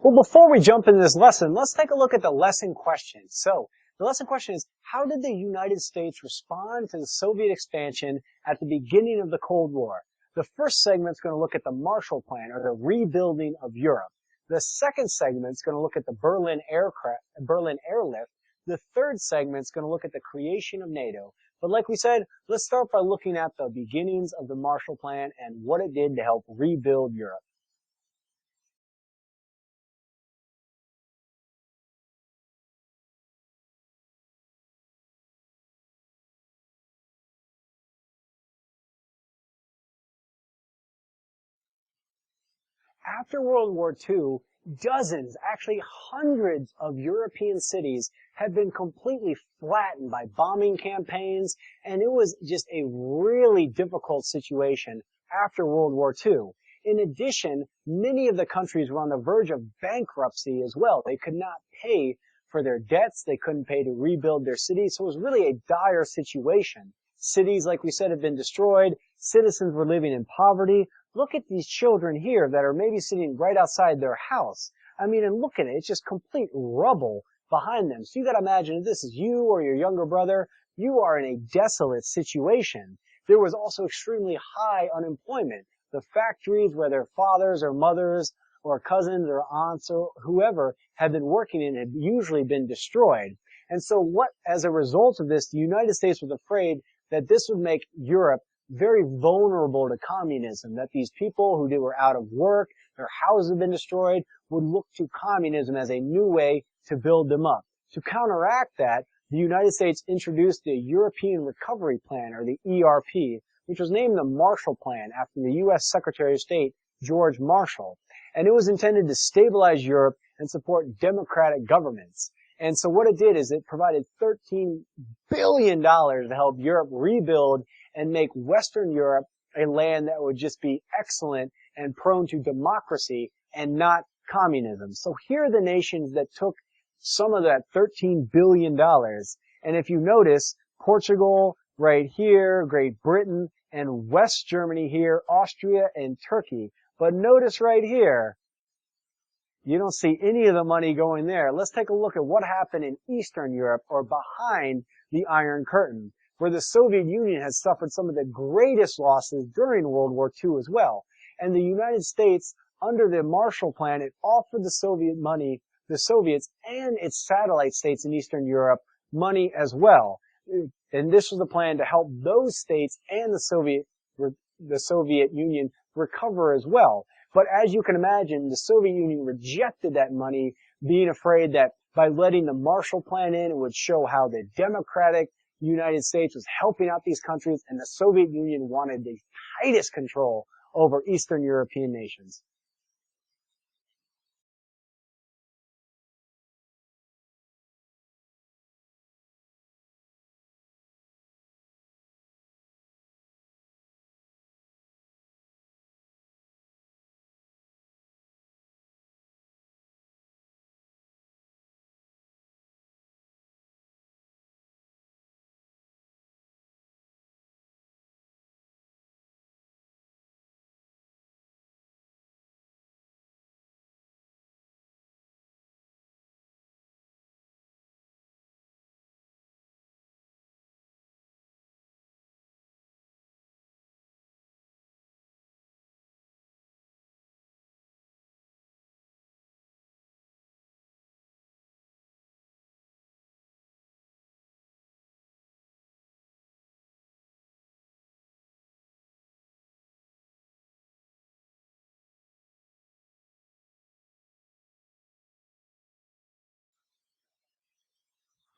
Well, before we jump into this lesson, let's take a look at the lesson question. So, the lesson question is, how did the United States respond to the Soviet expansion at the beginning of the Cold War? The first segment is going to look at the Marshall Plan, or the rebuilding of Europe. The second segment is going to look at the Berlin airlift. The third segment is going to look at the creation of NATO. But like we said, let's start by looking at the beginnings of the Marshall Plan and what it did to help rebuild Europe. After World War II, dozens, actually hundreds of European cities had been completely flattened by bombing campaigns, and it was just a really difficult situation after World War II. In addition, many of the countries were on the verge of bankruptcy as well. They could not pay for their debts. They couldn't pay to rebuild their cities, so it was really a dire situation. Cities, like we said, had been destroyed. Citizens were living in poverty. Look at these children here that are maybe sitting right outside their house. I mean, and look at it. It's just complete rubble behind them. So you got to imagine if this is you or your younger brother, you are in a desolate situation. There was also extremely high unemployment. The factories where their fathers or mothers or cousins or aunts or whoever had been working in had usually been destroyed. And so as a result of this, the United States was afraid that this would make Europe very vulnerable to communism, that these people who were out of work, their houses had been destroyed, would look to communism as a new way to build them up. To counteract that, the United States introduced the European Recovery Plan, or the ERP, which was named the Marshall Plan after the U.S. Secretary of State, George Marshall. And it was intended to stabilize Europe and support democratic governments. And so what it did is it provided $13 billion to help Europe rebuild and make Western Europe a land that would just be excellent and prone to democracy and not communism. So here are the nations that took some of that $13 billion. And if you notice, Portugal right here, Great Britain, and West Germany here, Austria and Turkey. But notice right here, you don't see any of the money going there. Let's take a look at what happened in Eastern Europe, or behind the Iron Curtain, where the Soviet Union has suffered some of the greatest losses during World War II as well. And the United States, under the Marshall Plan, it offered the Soviets and its satellite states in Eastern Europe money as well. And this was a plan to help those states and the Soviet Union recover as well. But as you can imagine, the Soviet Union rejected that money, being afraid that by letting the Marshall Plan in, it would show how the democratic United States was helping out these countries, and the Soviet Union wanted the tightest control over Eastern European nations.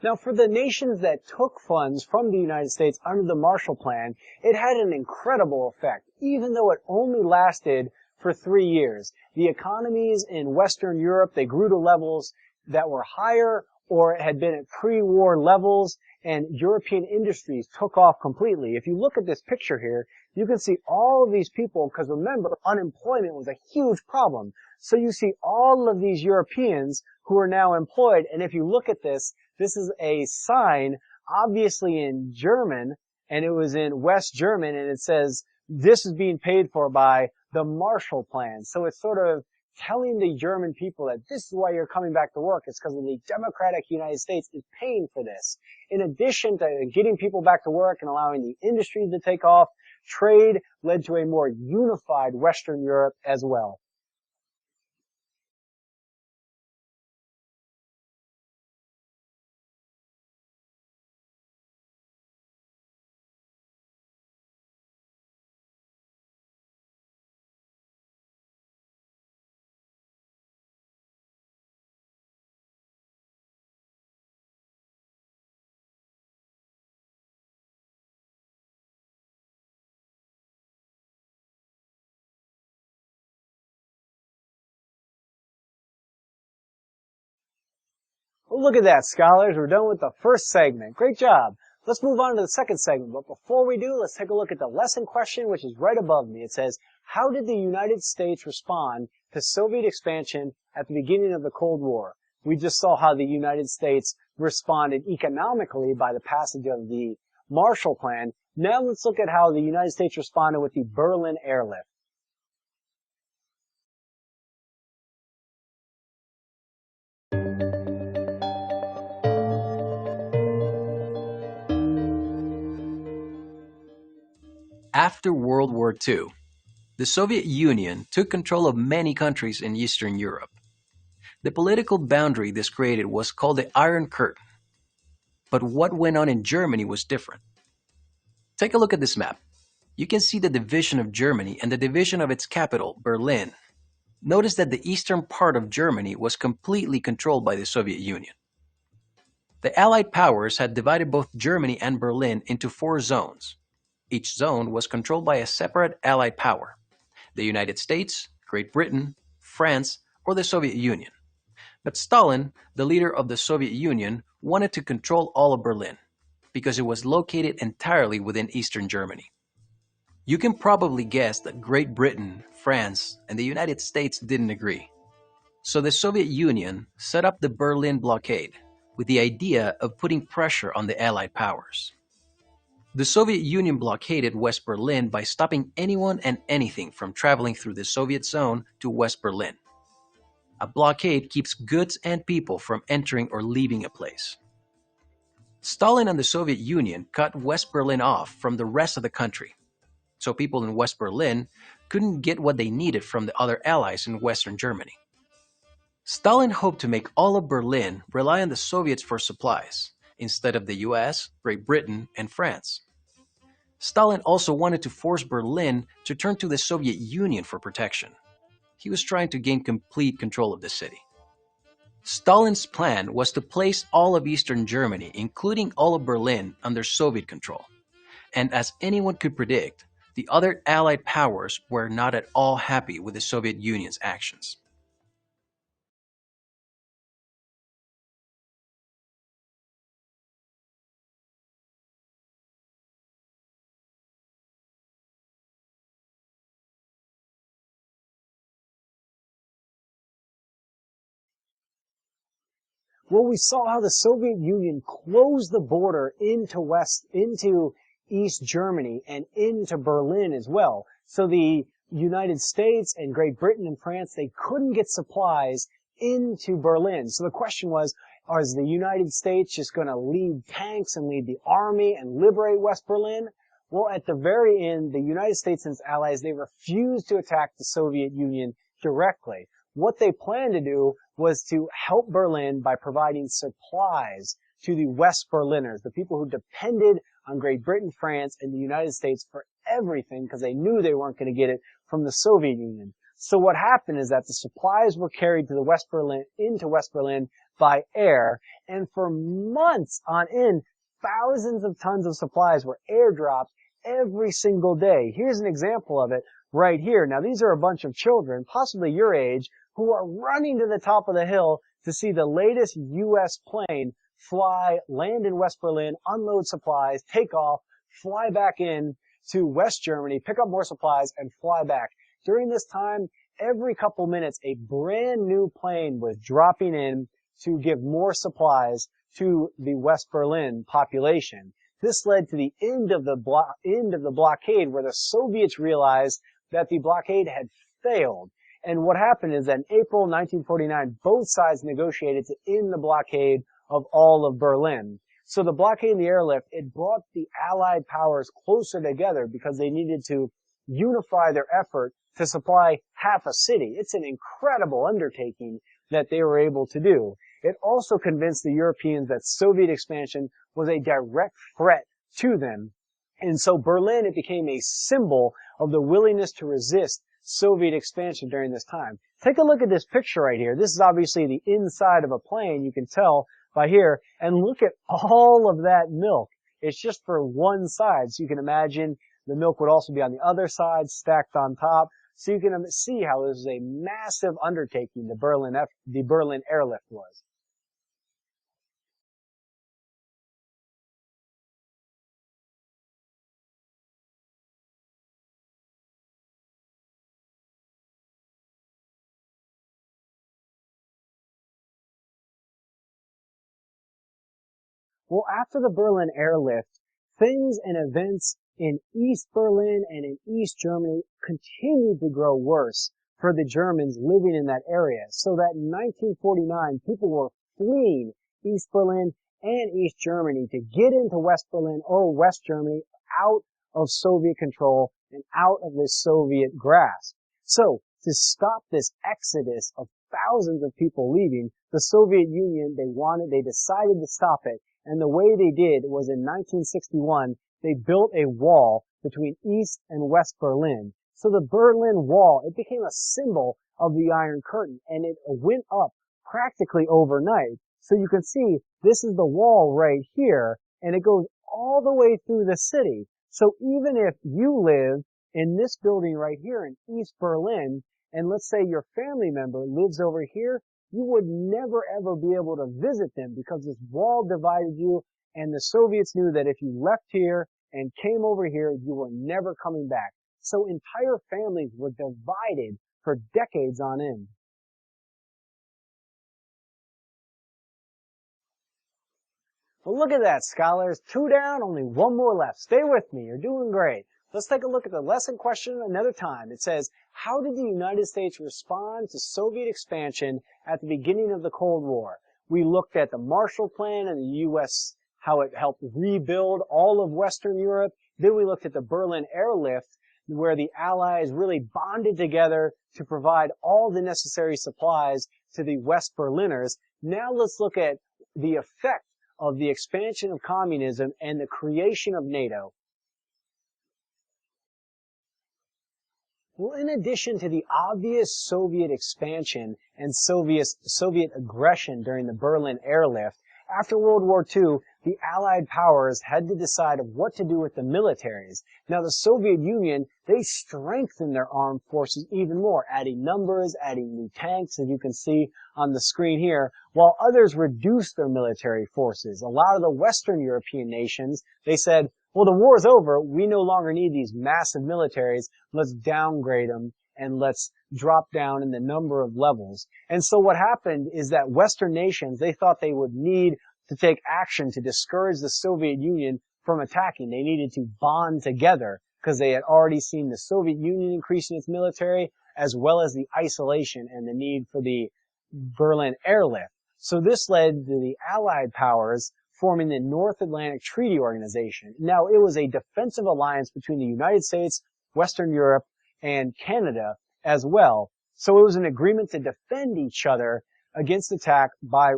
Now, for the nations that took funds from the United States under the Marshall Plan, it had an incredible effect, even though it only lasted for 3 years. The economies in Western Europe, they grew to levels that were higher or had been at pre-war levels, and European industries took off completely. If you look at this picture here, you can see all of these people, because remember, unemployment was a huge problem. So you see all of these Europeans who are now employed, and if you look at this is a sign, obviously in German, and it was in West German, and it says, this is being paid for by the Marshall Plan. So it's sort of telling the German people that this is why you're coming back to work. It's because of the democratic United States is paying for this. In addition to getting people back to work and allowing the industries to take off, trade led to a more unified Western Europe as well. Well, look at that, scholars. We're done with the first segment. Great job. Let's move on to the second segment. But before we do, let's take a look at the lesson question, which is right above me. It says, how did the United States respond to Soviet expansion at the beginning of the Cold War? We just saw how the United States responded economically by the passage of the Marshall Plan. Now let's look at how the United States responded with the Berlin airlift. After World War II, the Soviet Union took control of many countries in Eastern Europe. The political boundary this created was called the Iron Curtain. But what went on in Germany was different. Take a look at this map. You can see the division of Germany and the division of its capital, Berlin. Notice that the eastern part of Germany was completely controlled by the Soviet Union. The Allied powers had divided both Germany and Berlin into 4 zones. Each zone was controlled by a separate Allied power: the United States, Great Britain, France, or the Soviet Union. But Stalin, the leader of the Soviet Union, wanted to control all of Berlin because it was located entirely within Eastern Germany. You can probably guess that Great Britain, France, and the United States didn't agree. So the Soviet Union set up the Berlin blockade with the idea of putting pressure on the Allied powers. The Soviet Union blockaded West Berlin by stopping anyone and anything from traveling through the Soviet zone to West Berlin. A blockade keeps goods and people from entering or leaving a place. Stalin and the Soviet Union cut West Berlin off from the rest of the country, so people in West Berlin couldn't get what they needed from the other allies in Western Germany. Stalin hoped to make all of Berlin rely on the Soviets for supplies, instead of the US, Great Britain, and France. Stalin also wanted to force Berlin to turn to the Soviet Union for protection. He was trying to gain complete control of the city. Stalin's plan was to place all of Eastern Germany, including all of Berlin, under Soviet control. And as anyone could predict, the other Allied powers were not at all happy with the Soviet Union's actions. Well, we saw how the Soviet Union closed the border into East Germany and into Berlin as well. So the United States and Great Britain and France, they couldn't get supplies into Berlin. So the question was, is the United States just going to lead tanks and lead the army and liberate West Berlin? Well, at the very end, the United States and its allies, they refused to attack the Soviet Union directly. What they planned to do was to help Berlin by providing supplies to the West Berliners, the people who depended on Great Britain, France, and the United States for everything because they knew they weren't going to get it from the Soviet Union. So what happened is that the supplies were carried to into West Berlin by air, and for months on end, thousands of tons of supplies were airdropped every single day. Here's an example of it right here. Now, these are a bunch of children, possibly your age, who are running to the top of the hill to see the latest U.S. plane land in West Berlin, unload supplies, take off, fly back in to West Germany, pick up more supplies, and fly back. During this time, every couple minutes, a brand new plane was dropping in to give more supplies to the West Berlin population. This led to the end of the blockade, where the Soviets realized that the blockade had failed. And what happened is that in April 1949, both sides negotiated to end the blockade of all of Berlin. So the blockade and the airlift, it brought the Allied powers closer together because they needed to unify their effort to supply half a city. It's an incredible undertaking that they were able to do. It also convinced the Europeans that Soviet expansion was a direct threat to them. And so Berlin, it became a symbol of the willingness to resist Soviet expansion during this time. Take a look at this picture right here. This is obviously the inside of a plane, you can tell by here. And look at all of that milk. It's just for one side. So you can imagine the milk would also be on the other side, stacked on top. So you can see how this is a massive undertaking the Berlin airlift was. Well, after the Berlin airlift, things and events in East Berlin and in East Germany continued to grow worse for the Germans living in that area. So that in 1949, people were fleeing East Berlin and East Germany to get into West Berlin or West Germany out of Soviet control and out of the Soviet grasp. So to stop this exodus of thousands of people leaving, the Soviet Union, they decided to stop it. And the way they did was in 1961, they built a wall between East and West Berlin. So the Berlin Wall, it became a symbol of the Iron Curtain, and it went up practically overnight. So you can see this is the wall right here, and it goes all the way through the city. So even if you live in this building right here in East Berlin, and let's say your family member lives over here, you would never ever be able to visit them because this wall divided you, and the Soviets knew that if you left here and came over here, you were never coming back. So entire families were divided for decades on end. Well, look at that, scholars. 2 down, only 1 more left. Stay with me. You're doing great. Let's take a look at the lesson question another time. It says, how did the United States respond to Soviet expansion at the beginning of the Cold War? We looked at the Marshall Plan and the U.S., how it helped rebuild all of Western Europe. Then we looked at the Berlin airlift, where the Allies really bonded together to provide all the necessary supplies to the West Berliners. Now let's look at the effect of the expansion of communism and the creation of NATO. Well, in addition to the obvious Soviet expansion and Soviet aggression during the Berlin airlift, after World War II, the Allied powers had to decide of what to do with the militaries. Now, the Soviet Union, they strengthened their armed forces even more, adding numbers, adding new tanks, as you can see on the screen here, while others reduced their military forces. A lot of the Western European nations, they said, well, the war's over. We no longer need these massive militaries. Let's downgrade them and let's drop down in the number of levels. And so what happened is that Western nations, they thought they would need to take action to discourage the Soviet Union from attacking. They needed to bond together because they had already seen the Soviet Union increasing its military as well as the isolation and the need for the Berlin airlift. So this led to the Allied powers forming the North Atlantic Treaty Organization. Now, it was a defensive alliance between the United States, Western Europe, and Canada as well. So it was an agreement to defend each other against attack by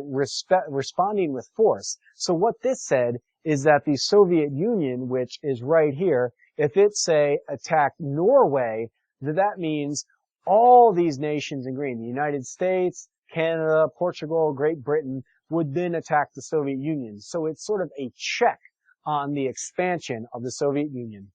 responding with force. So what this said is that the Soviet Union, which is right here, if it, say, attacked Norway, that means all these nations agreeing, the United States, Canada, Portugal, Great Britain, would then attack the Soviet Union. So it's sort of a check on the expansion of the Soviet Union.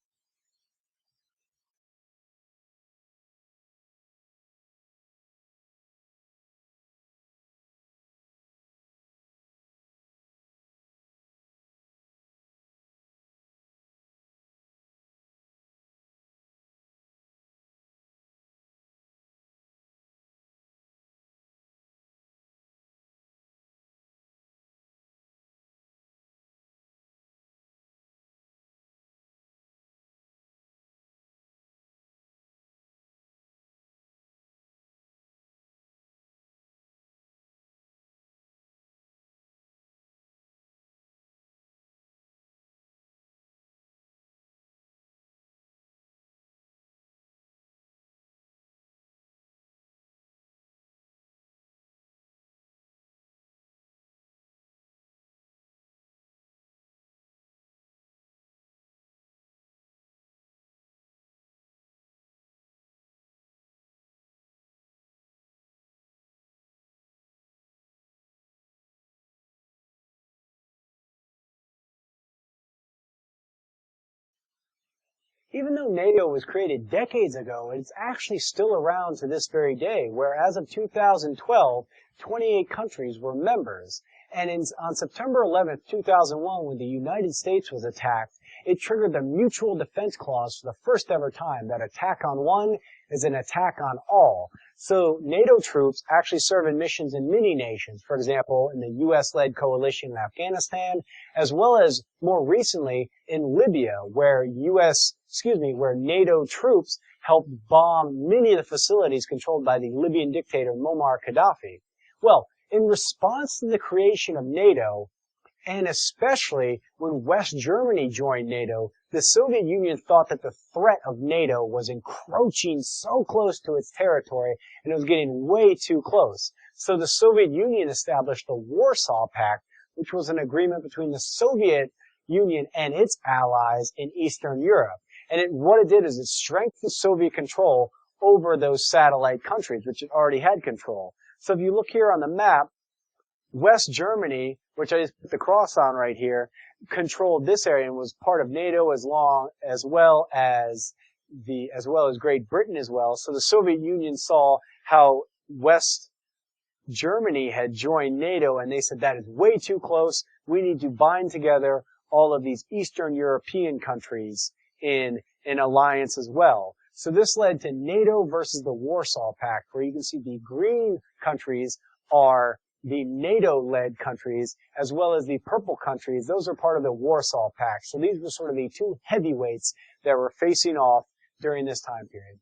Even though NATO was created decades ago, it's actually still around to this very day, where as of 2012, 28 countries were members. And on September 11th, 2001, when the United States was attacked, it triggered the Mutual Defense Clause for the first ever time, that attack on one is an attack on all. So NATO troops actually serve in missions in many nations, for example, in the U.S.-led coalition in Afghanistan, as well as more recently in Libya, where where NATO troops helped bomb many of the facilities controlled by the Libyan dictator Muammar Gaddafi. Well, in response to the creation of NATO, and especially when West Germany joined NATO, the Soviet Union thought that the threat of NATO was encroaching so close to its territory, and it was getting way too close. So the Soviet Union established the Warsaw Pact, which was an agreement between the Soviet Union and its allies in Eastern Europe. And what it did is it strengthened Soviet control over those satellite countries, which it already had control. So if you look here on the map, West Germany, which I just put the cross on right here, controlled this area and was part of NATO as well as Great Britain as well. So the Soviet Union saw how West Germany had joined NATO, and they said that is way too close. We need to bind together all of these Eastern European countries in an alliance as well. So this led to NATO versus the Warsaw Pact, where you can see the green countries are the NATO-led countries, as well as the purple countries. Those are part of the Warsaw Pact. So these were sort of the two heavyweights that were facing off during this time period.